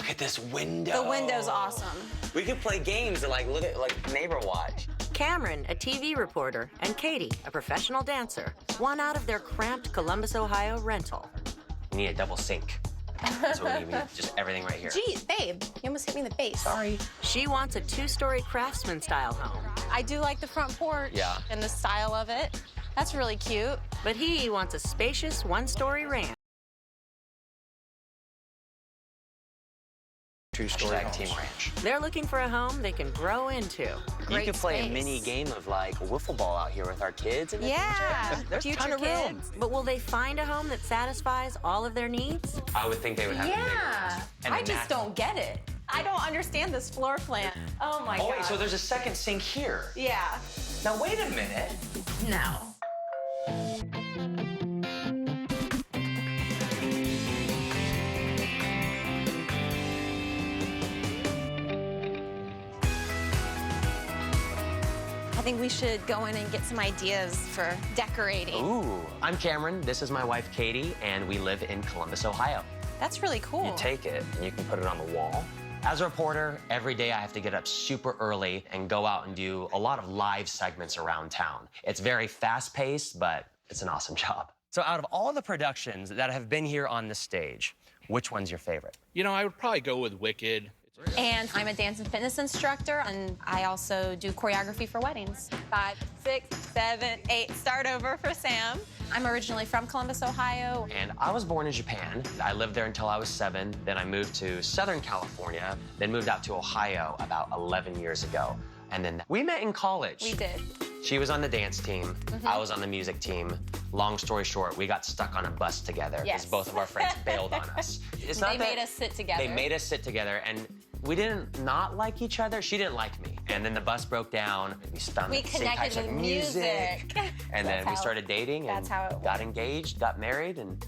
look at this window. The window's awesome. We could play games and like look at like neighbor watch. Cameron, a TV reporter, and Katie, a professional dancer, want out of their cramped Columbus, Ohio rental. We need a double sink. So we need just everything right here. Gee, babe, you almost hit me in the face. Sorry. She wants a two-story craftsman-style home, I do like the front porch and the style of it. That's really cute. but he wants a spacious one-story ranch. Two-story team ranch. They're looking for a home they can grow into. You could play space. a mini game of like wiffle ball out here with our kids. And Yeah, there's a future ton of room. kids. But will they find a home that satisfies all of their needs? I would think they would have. Yeah, And I a just nap- don't get it. I don't understand this floor plan. Oh my God. Oh wait, so there's a second sink here. Yeah. Now wait a minute. No. I think we should go in and get some ideas for decorating. Ooh, I'm Cameron. This is my wife Katie, and we live in Columbus, Ohio. That's really cool. You take it and you can put it on the wall. As a reporter, every day I have to get up super early and go out and do a lot of live segments around town. It's very fast-paced, but it's an awesome job. So out of all the productions that have been here on the stage, which one's your favorite? You know, I would probably go with Wicked. And I'm a dance and fitness instructor, and I also do choreography for weddings. 5, 6, 7, 8. Start over for Sam. I'm originally from Columbus, Ohio. And I was born in Japan. I lived there until I was 7. Then I moved to Southern California, then moved out to Ohio about 11 years ago. And then we met in college. We did. She was on the dance team. I was on the music team. Long story short, we got stuck on a bus together because Yes. both of our friends bailed on us. It's They made us sit together. They made us sit together, and we didn't not like each other. She didn't like me. And then the bus broke down. We found We the same connected types of with music. music. And then That's we how- started dating and that's how it got engaged, got married, and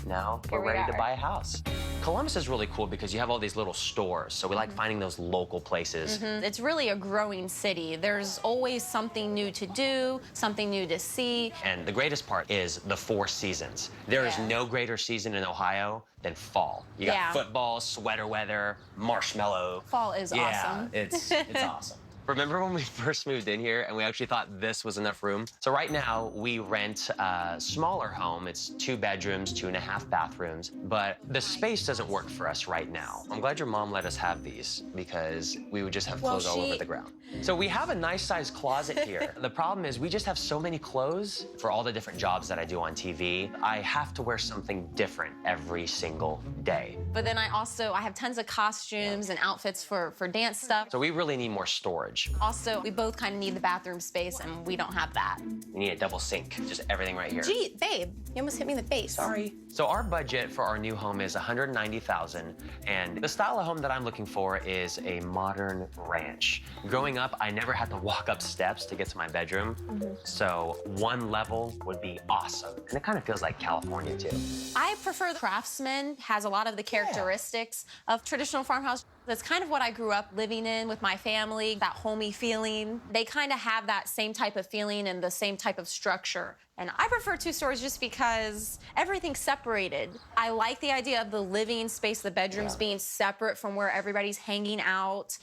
now Here we're we ready to are. buy a house. Columbus is really cool because you have all these little stores, so we like finding those local places. It's really a growing city. There's always something new to do, something new to see. And the greatest part is the 4 seasons. There is Yeah. no greater season in Ohio than fall. You got Yeah. football, sweater weather, marshmallow. Fall is awesome. It's awesome. Remember when we first moved in here and we actually thought this was enough room? So right now we rent a smaller home. It's 2 bedrooms, 2.5 bathrooms, but the space doesn't work for us right now. I'm glad your mom let us have these because we would just have Well, clothes all over she- the ground. So we have a nice sized closet here. The problem is we just have so many clothes for all the different jobs that I do on TV. I have to wear something different every single day. But then I have tons of costumes and outfits for dance stuff. So we really need more storage. Also, we both kind of need the bathroom space, and we don't have that. We need a double sink, just everything right here. Gee, babe, you almost hit me in the face. Sorry. So our budget for our new home is $190,000, and the style of home that I'm looking for is a modern ranch. Growing up, I never had to walk up steps to get to my bedroom, so 1 level would be awesome. And it kind of feels like California too. I prefer the Craftsman. Has a lot of the characteristics of traditional farmhouse. That's kind of what I grew up living in with my family, that homey feeling. They kind of have that same type of feeling and the same type of structure. And I prefer 2 stories just because everything's separated. I like the idea of the living space, the bedrooms being separate from where everybody's hanging out.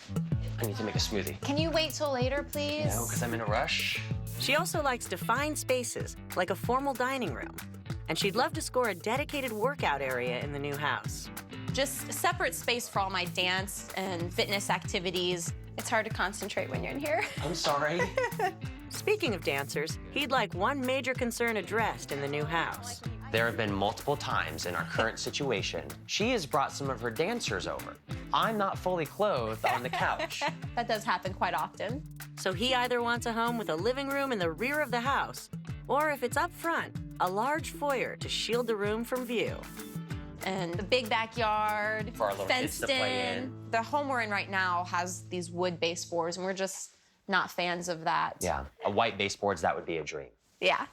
I need to make a smoothie. Can you wait till later, please? No, because I'm in a rush. She also likes defined spaces, like a formal dining room. And she'd love to score a dedicated workout area in the new house. Just a separate space for all my dance and fitness activities. It's hard to concentrate when you're in here. I'm sorry. Speaking of dancers, he'd like one major concern addressed in the new house. There have been multiple times in our current situation, she has brought some of her dancers over. I'm not fully clothed on the couch. That does happen quite often. So he either wants a home with a living room in the rear of the house, or if it's up front, a large foyer to shield the room from view. And the big backyard, For our little kids fenced to play in. The home we're in right now has these wood baseboards, and we're just not fans of that. Yeah, a white baseboards, that would be a dream. Yeah.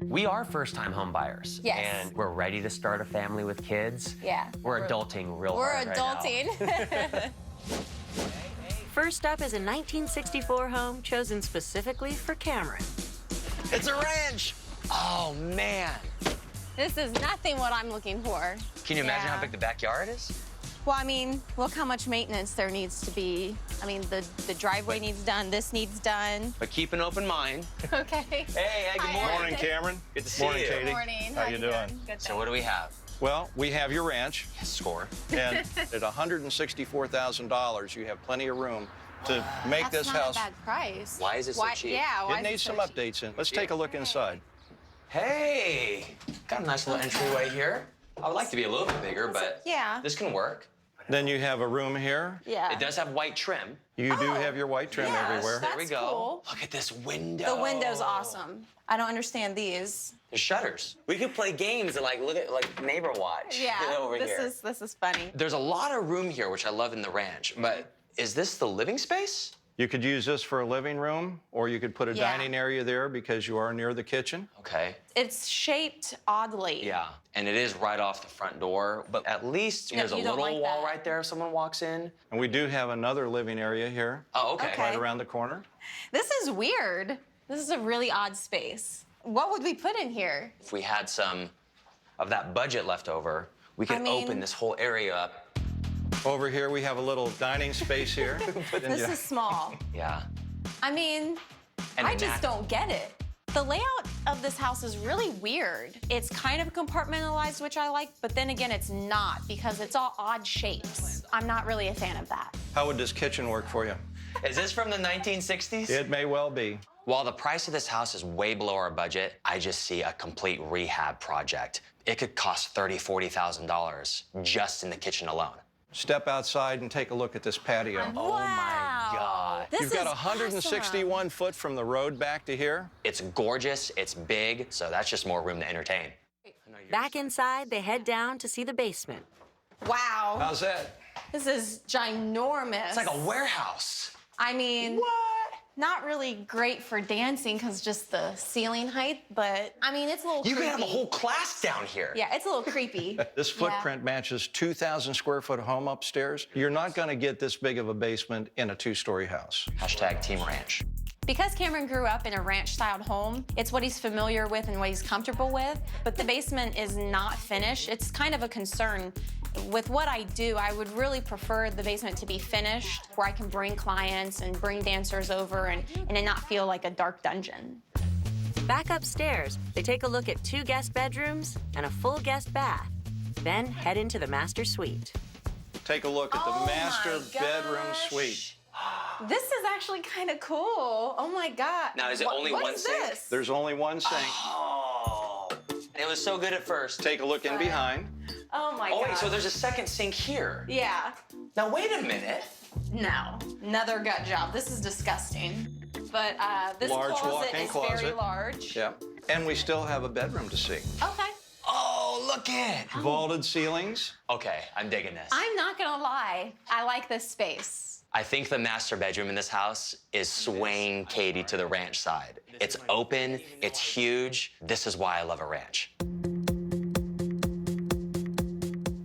We are first-time home buyers. Yes. And we're ready to start a family with kids. Yeah. We're adulting real We're hard right now. adulting. First up is a 1964 home chosen specifically for Cameron. It's a ranch! Oh, man. This is nothing what I'm looking for. Can you imagine Yeah. how big the backyard is? Well, I mean, look how much maintenance there needs to be. I mean, the driveway needs done, this needs done. But keep an open mind. Okay. Hey, good Hi, morning. Morning, Cameron. Good to see Morning, you. Katie. Good morning. How you doing? Good, So what do we have? Well, we have your ranch, Score. and at $164,000, you have plenty of room to make That's this not house. a bad price. Why is it so cheap? Yeah, why It is needs so some cheap? updates in. Let's take a look inside. Hey, got a nice little entryway here. I would like to be a little bit bigger, but yeah. this can work. Then you have a room here. Yeah. It does have white trim. You do Oh, have your white trim yes, everywhere. There we That's go. cool. Look at this window. The window's awesome. I don't understand these. There's shutters. We could play games and look at neighbor watch. Yeah, over here. this is funny. There's a lot of room here, which I love in the ranch. But is this the living space? You could use this for a living room, or you could put a Yeah. dining area there because you are near the kitchen. Okay. It's shaped oddly. Yeah, and it is right off the front door. But at least there's a you don't little like wall that. right there if someone walks in. And we do have another living area here, Oh, okay. Okay. right around the corner. This is weird. This is a really odd space. What would we put in here? If we had some of that budget left over, we could mean- open this whole area up. Over here, we have a little dining space here. This is small. Yeah. I mean, And I a just don't get it. The layout of this house is really weird. It's kind of compartmentalized, which I like, but then again, it's not because it's all odd shapes. I'm not really a fan of that. How would this kitchen work for you? Is this from the 1960s? It may well be. While the price of this house is way below our budget, I just see a complete rehab project. It could cost $30,000, $40,000 just in the kitchen alone. Step outside and take a look at this patio. Oh my God. This You've got is 161 awesome. foot from the road back to here. It's gorgeous, it's big, so that's just more room to entertain. Back inside, they head down to see the basement. Wow. How's that? This is ginormous. It's like a warehouse. I mean, not really great for dancing because just the ceiling height, but I mean, it's a little You creepy. could have a whole class down here. Yeah, it's a little creepy. This footprint matches 2,000 square foot home upstairs. You're not going to get this big of a basement in a two-story house. Hashtag Team Ranch. Because Cameron grew up in a ranch-styled home, it's what he's familiar with and what he's comfortable with, but the basement is not finished. It's kind of a concern. With what I do, I would really prefer the basement to be finished, where I can bring clients and bring dancers over and it not feel like a dark dungeon. Back upstairs, they take a look at 2 guest bedrooms and a full guest bath, then head into the master suite. Take a look at the Oh master my bedroom gosh. suite. This is actually kind of cool. Oh my God. Now, is it only what one is sink? this? There's only one sink. Oh. It was so good at first. Take a look in behind. Oh my Oh, God. wait, so there's a second sink here. Yeah. Now, wait a minute. No. Another gut job. This is disgusting. But this Large closet walk-in is very closet. large. Yeah. And we still have a bedroom to see. Okay. Oh, look it. Vaulted ceilings. Okay, I'm digging this. I'm not gonna lie. I like this space. I think the master bedroom in this house is swaying Katie to the ranch side. It's open, it's huge. This is why I love a ranch.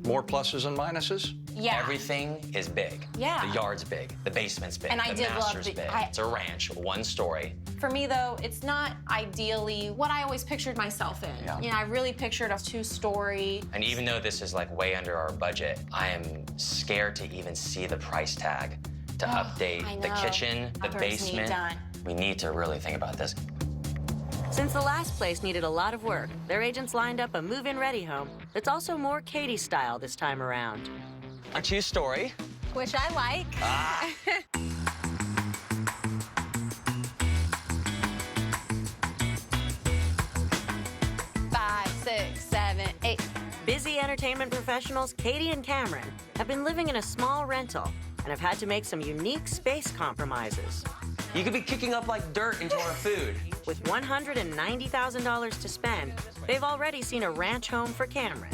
More pluses and minuses. Yeah. Everything is big. Yeah. The yard's big, the basement's big, And I the did love master's the- big. I- It's a ranch, 1 story. For me, though, it's not ideally what I always pictured myself in. Yeah. You know, I really pictured a 2-story. And even though this is like way under our budget, I am scared to even see the price tag to update I the know. kitchen, the Bathrooms need basement. done. We need to really think about this. Since the last place needed a lot of work, their agents lined up a move-in ready home that's also more Katie style this time around. A 2-story. Which I like. Ah. 5, 6, 7, 8. Busy entertainment professionals Katie and Cameron have been living in a small rental and have had to make some unique space compromises. You could be kicking up like dirt into our food. With $190,000 to spend, they've already seen a ranch home for Cameron.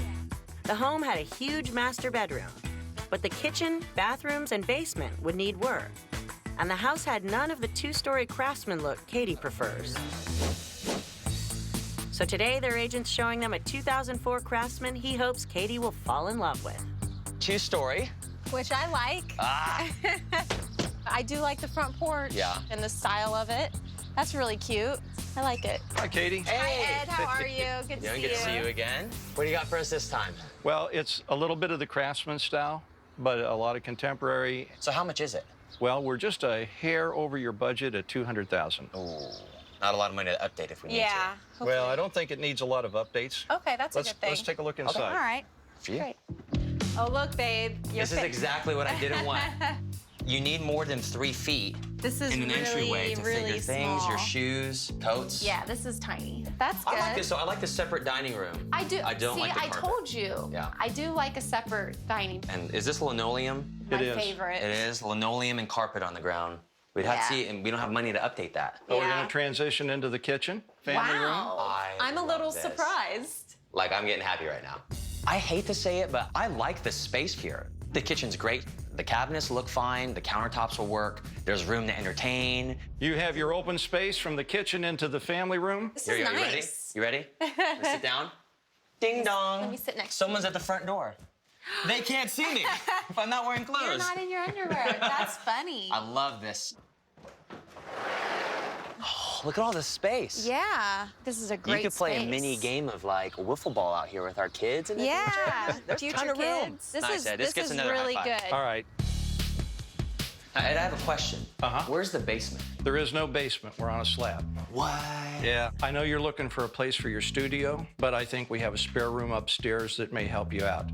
The home had a huge master bedroom, but the kitchen, bathrooms, and basement would need work. And the house had none of the 2-story craftsman look Katie prefers. So today, their agent's showing them a 2004 craftsman he hopes Katie will fall in love with. 2-story. Which I like. Ah. I do like the front porch Yeah. and the style of it. That's really cute. I like it. Hi, Katie. Hi, Ed. How are you? Good to Yeah, see good you. to see you again. What do you got for us this time? Well, it's a little bit of the craftsman style, but a lot of contemporary. So how much is it? Well, we're just a hair over your budget at $200,000. Oh, not a lot of money to update if we need Yeah. to. Well, I don't think it needs a lot of updates. Okay, that's a good thing. Let's take a look inside. All right. For you. Great. Oh, look, babe. You're This is exactly what I didn't want. You need more than 3 feet This is in an entryway to fit really your things, your small. shoes, coats. Yeah, this is tiny. That's good. I like this. So I like the separate dining room. I do. I don't See, like the I carpet. told you. Yeah. I do like a separate dining. And is this linoleum? My It is. favorite. It is linoleum and carpet on the ground. We'd have to Yeah. see, and we don't have money to update that. So we're Yeah. going to transition into the kitchen, family room. Wow. I'm a love little this. surprised. Like, I'm getting happy right now. I hate to say it, but I like the space here. The kitchen's great. The cabinets look fine. The countertops will work. There's room to entertain. You have your open space from the kitchen into the family room. This Here is you go. nice. You ready? You ready? Let's sit down. Ding dong. Let me sit next to Someone's at the front door. They can't see me if I'm not wearing clothes. You're not in your underwear. That's funny. I love this. Oh, look at all this space. Yeah, this is a great You could play space. a mini game of like wiffle ball out here with our kids. And Yeah, there's a future ton of room. kids. This Nice, is Ed. This gets another really high five. good. All right. Ed, I have a question. Uh-huh. Where's the basement? There is no basement. We're on a slab. What? Yeah. I know you're looking for a place for your studio, but I think we have a spare room upstairs that may help you out.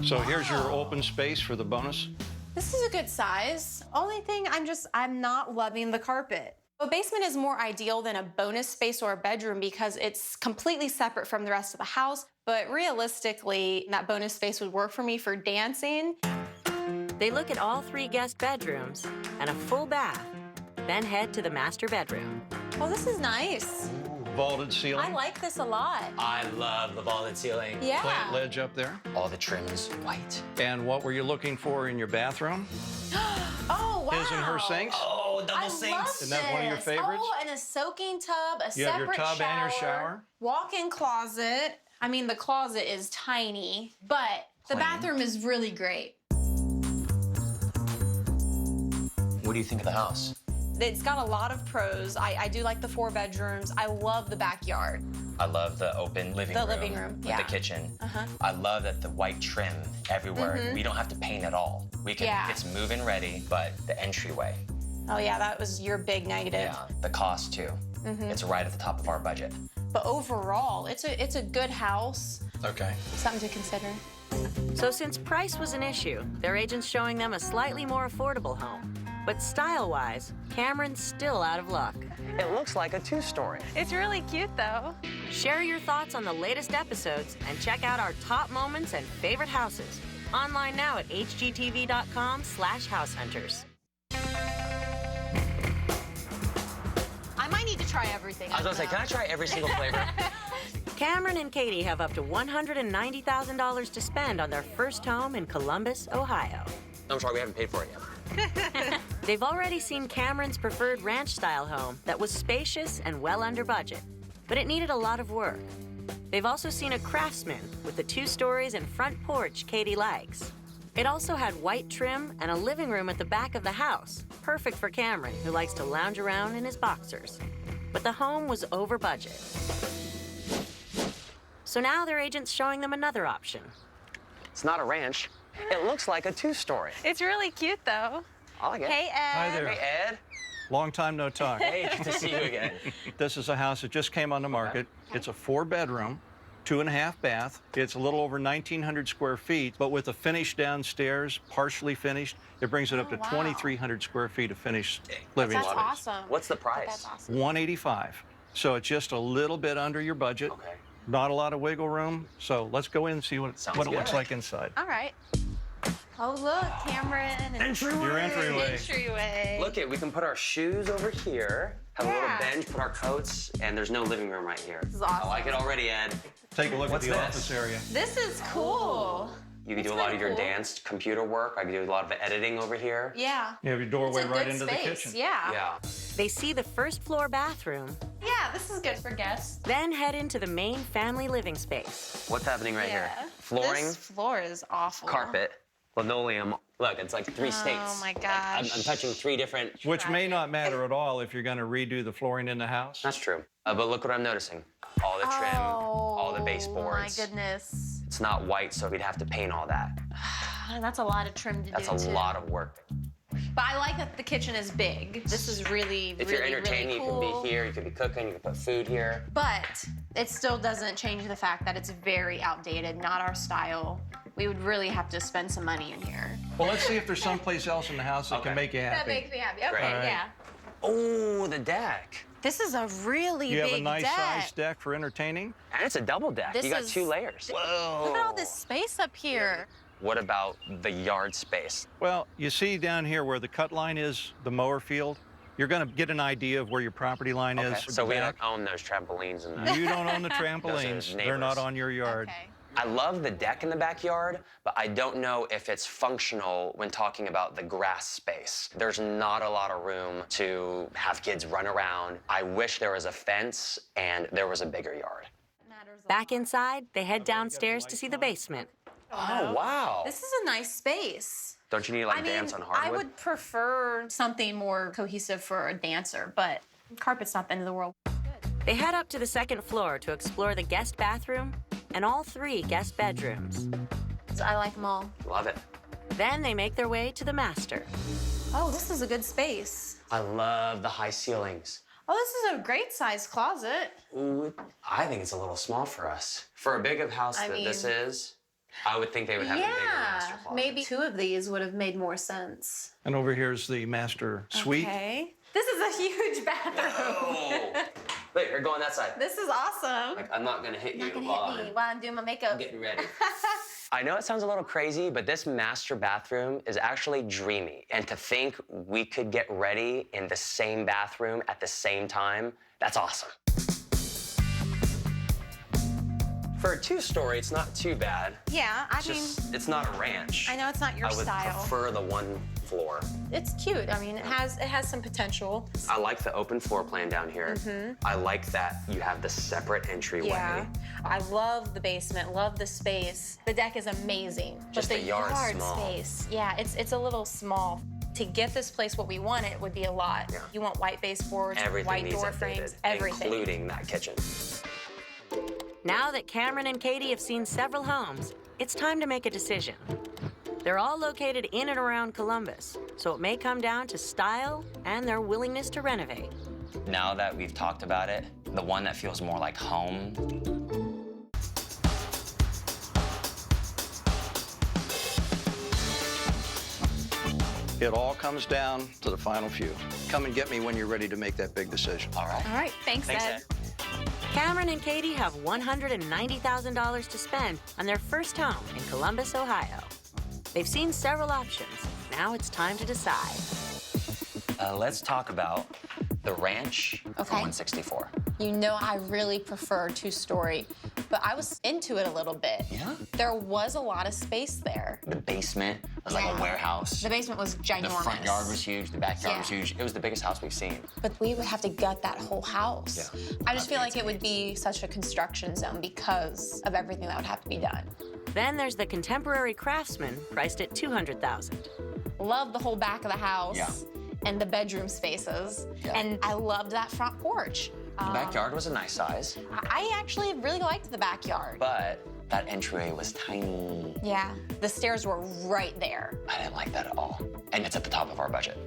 So here's your open space for the bonus. This is a good size. Only thing I'm not loving the carpet. A basement is more ideal than a bonus space or a bedroom because it's completely separate from the rest of the house. But realistically, that bonus space would work for me for dancing. They look at all 3 guest bedrooms and a full bath, then head to the master bedroom. Oh, this is nice. Vaulted ceiling. I like this a lot. I love the vaulted ceiling. Yeah. Plant ledge up there. All the trims white. And what were you looking for in your bathroom? Oh, wow. His and her sinks. Oh, double I love sinks. Isn't that one of your this. favorites? Oh, and a soaking tub, a You have separate your tub shower, and your shower. walk-in closet. I mean, the closet is tiny, but the Clean. bathroom is really great. What do you think of the house? It's got a lot of pros. I do like the 4 bedrooms. I love the backyard. I love the open living The room. living room, with yeah. the kitchen. Uh-huh. I love that the white trim everywhere. We don't have to paint at all. We can, Yeah. it's move-in ready, but the entryway, Oh yeah, that was your big negative. yeah, the cost too. It's right at the top of our budget. But overall, it's a good house. Okay. Something to consider. So since price was an issue, their agent's showing them a slightly more affordable home. But style-wise, Cameron's still out of luck. It looks like a 2-story. It's really cute though. Share your thoughts on the latest episodes and check out our top moments and favorite houses. Online now at hgtv.com/househunters. I might need to try everything. I was gonna say, don't can I know. try every single flavor? Cameron and Katie have up to $190,000 to spend on their first home in Columbus, Ohio. I'm sorry, we haven't paid for it yet. They've already seen Cameron's preferred ranch-style home that was spacious and well under budget, but it needed a lot of work. They've also seen a Craftsman with the 2 stories and front porch Katie likes. It also had white trim and a living room at the back of the house, perfect for Cameron, who likes to lounge around in his boxers. But the home was over budget. So now their agent's showing them another option. It's not a ranch. It looks like a 2-story. It's really cute though. I like it. Hey Ed. Hi there. Hey, Ed. Long time no talk. Hey, good to see you again. This is a house that just came on the market. It's a 4-bedroom, 2.5 bath. It's a little over 1,900 square feet, but with a finish downstairs, partially finished, it brings it up to wow. 2,300 square feet of finished living That's space. awesome. What's the price? That's awesome. 185. So it's just a little bit under your budget. Okay. Not a lot of wiggle room. So let's go in and see what Sounds it good. looks like inside. All right. Oh look, Cameron. Your entryway. Entryway. Look it, we can put our shoes over here, have a Yeah. little bench, put our coats, and there's no living room right here. This is awesome. I like it already, Ed. Take a look What's at the this? office area. This is cool. You can That's do a lot of kinda your cool. advanced computer work. I can do a lot of editing over here. Yeah. You have your It's doorway a right good into space. the kitchen. Yeah. Yeah. They see the first floor bathroom, Yeah, this is good for guests. then head into the main family living space. What's happening right here? Flooring, This floor is awful. carpet, linoleum. Look, it's like 3 states. Oh my Like, gosh. I'm touching 3 different. Which may not matter at all if you're going to redo the flooring in the house. That's true. But look what I'm noticing. All the trim, all the Oh, baseboards. my goodness. It's It's not white, so we'd have to paint all that. That's a lot of trim to That's do, a too. lot of work. But I like that the kitchen is big. This is really, If really, you're entertaining, really cool. you can be here, you can be cooking, you can put food here. But it still doesn't change the fact that it's very outdated, not our style. We would really have to spend some money in here. Well, let's see if there's someplace else in the house that Okay. can make you That happy. makes me happy. Okay, Great. yeah. Oh, the deck. This is a really You big have a nice deck. sized deck for entertaining? And it's a double deck. This You got is- 2 layers. Whoa. Look at all this space up here. What about the yard space? Well, you see down here where the cut line is, the mower field, you're going to get an idea of where your property line is. So we back. don't own those trampolines and that. You don't own the trampolines. They're not neighbors. on your yard. Okay. I love the deck in the backyard, but I don't know if it's functional when talking about the grass space. There's not a lot of room to have kids run around. I wish there was a fence and there was a bigger yard. Back inside, they head downstairs to see the basement. Oh, wow. This is a nice space. Don't you need like dance on hardwood? I would prefer something more cohesive for a dancer, but carpet's not the end of the world. They head up to the second floor to explore the guest bathroom and all 3 guest bedrooms. So I like them all. Love it. Then they make their way to the master. Oh, this is a good space. I love the high ceilings. Oh, this is a great sized closet. Ooh, I think it's a little small for us. For a big of house that this is, I would think they would have a bigger master closet. Maybe 2 of these would have made more sense. And over here's the master suite. Okay. This is a huge bathroom. Oh. Wait, you're going that side. This is awesome. Like, I'm not gonna hit you Not gonna while hit me I'm while I'm doing my makeup. getting ready. I know it sounds a little crazy, but this master bathroom is actually dreamy. And to think we could get ready in the same bathroom at the same time, that's awesome. For a 2-story, it's not too bad. Yeah, I It's mean, just, it's not a ranch. I know it's not your I would style. prefer the 1 floor. It's cute. I mean, it has some potential. I like the open floor plan down here. I like that you have the separate entryway. Yeah. I love the basement, love the space. The deck is amazing. Just but the yard's small. space, yeah, it's a little small. To get this place what we want, it would be a lot. Yeah. You want white baseboards, Everything white needs door updated, frames, everything. including that kitchen. Now that Cameron and Katie have seen several homes, it's time to make a decision. They're all located in and around Columbus, so it may come down to style and their willingness to renovate. Now that we've talked about it, the one that feels more like home. It all comes down to the final few. Come and get me when you're ready to make that big decision. All right. All right, thanks, Thanks, Ed. Ed. Cameron and Katie have $190,000 to spend on their first home in Columbus, Ohio. They've seen several options. Now it's time to decide. Let's talk about the ranch for Okay. 164. You know I really prefer 2-story, but I was into it a little bit. Yeah? There was a lot of space there. The basement was like Yeah. a warehouse. The basement was ginormous. The front yard was huge. The backyard Yeah. was huge. It was the biggest house we've seen. But we would have to gut that whole house. Yeah. I just feel like it would be such a construction zone because of everything that would have to be done. Then there's the contemporary craftsman, priced at $200,000. Love the whole back of the house. Yeah. And the bedroom spaces. Yeah. And I loved that front porch. The backyard was a nice size, I actually really liked the backyard. but that entryway was tiny. Yeah. The stairs were right there. I didn't like that at all. And it's at the top of our budget.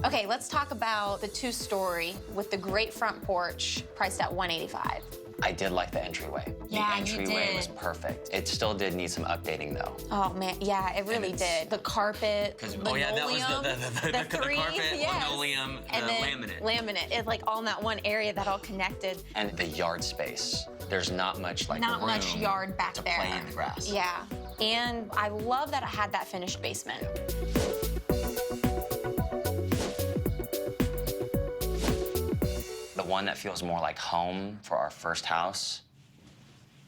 Okay, let's talk about the 2-story with the great front porch priced at $185,000. I did like the entryway. Yeah, the you entryway was did. perfect. It still did need some updating though. Oh man, yeah, it really it's- did. The carpet, linoleum, the three, yes. linoleum, and then laminate. It's like all in that one area that all connected. And the yard space. There's not much like Not much room yard back to there. play in the grass. Yeah, and I love that it had that finished basement. The one that feels more like home for our first house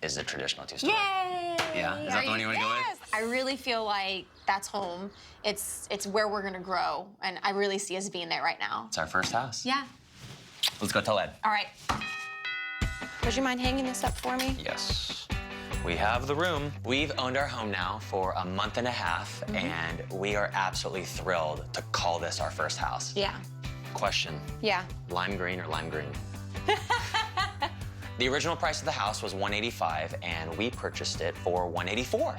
is the traditional 2-story. Yay! Yeah? Is that the one you wanna go with? Yes! I really feel like that's home. It's where we're gonna grow, and I really see us being there right now. It's our first house. Yeah. Let's go tell Ed. All right. Would you mind hanging this up for me? Yes. We have the room. We've owned our home now for a month and a half, Mm-hmm. and we are absolutely thrilled to call this our first house. Yeah. Question, Yeah. lime green or lime green? The original price of the house was $185, and we purchased it for $184.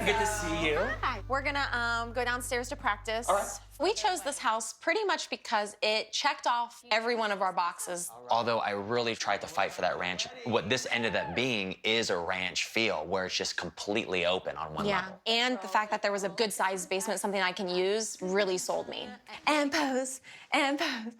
Good to see you. Hi. We're gonna go downstairs to practice. All right. We chose this house pretty much because it checked off every one of our boxes. Although I really tried to fight for that ranch, what this ended up being is a ranch feel where it's just completely open on one level. And the fact that there was a good-sized basement, something I can use, really sold me. And pose, and pose.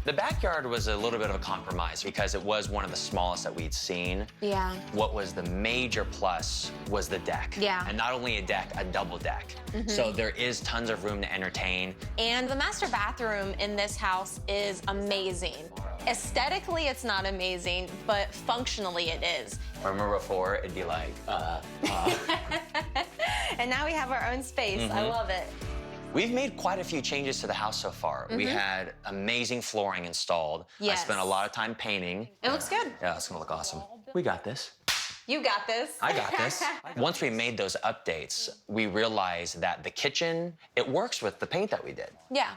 The backyard was a little bit of a compromise because it was one of the smallest that we'd seen. Yeah. What was the major plus was the deck. Yeah. And not only a deck, a double deck. So there is tons of room to entertain. And the master bathroom in this house is amazing. Aesthetically, it's not amazing, but functionally it is. I remember before, it'd be like, And now we have our own space. I love it. We've made quite a few changes to the house so far. We had amazing flooring installed. Yes. I spent a lot of time painting. It looks good. Yeah, it's gonna look awesome. We got this. You got this. I got this. Once we made those updates, we realized that the kitchen, it works with the paint that we did. Yeah.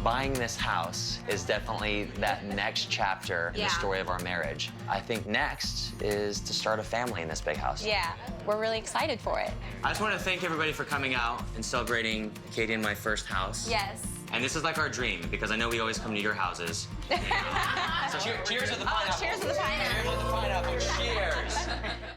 Buying this house is definitely that next chapter in the Yeah. story of our marriage. I think next is to start a family in this big house. Yeah. We're really excited for it. I just want to thank everybody for coming out and celebrating Katie and my first house. Yes. And this is like our dream because I know we always come to your houses. So cheers to the pineapple. Cheers to the pineapple. Cheers to the pineapple. Cheers.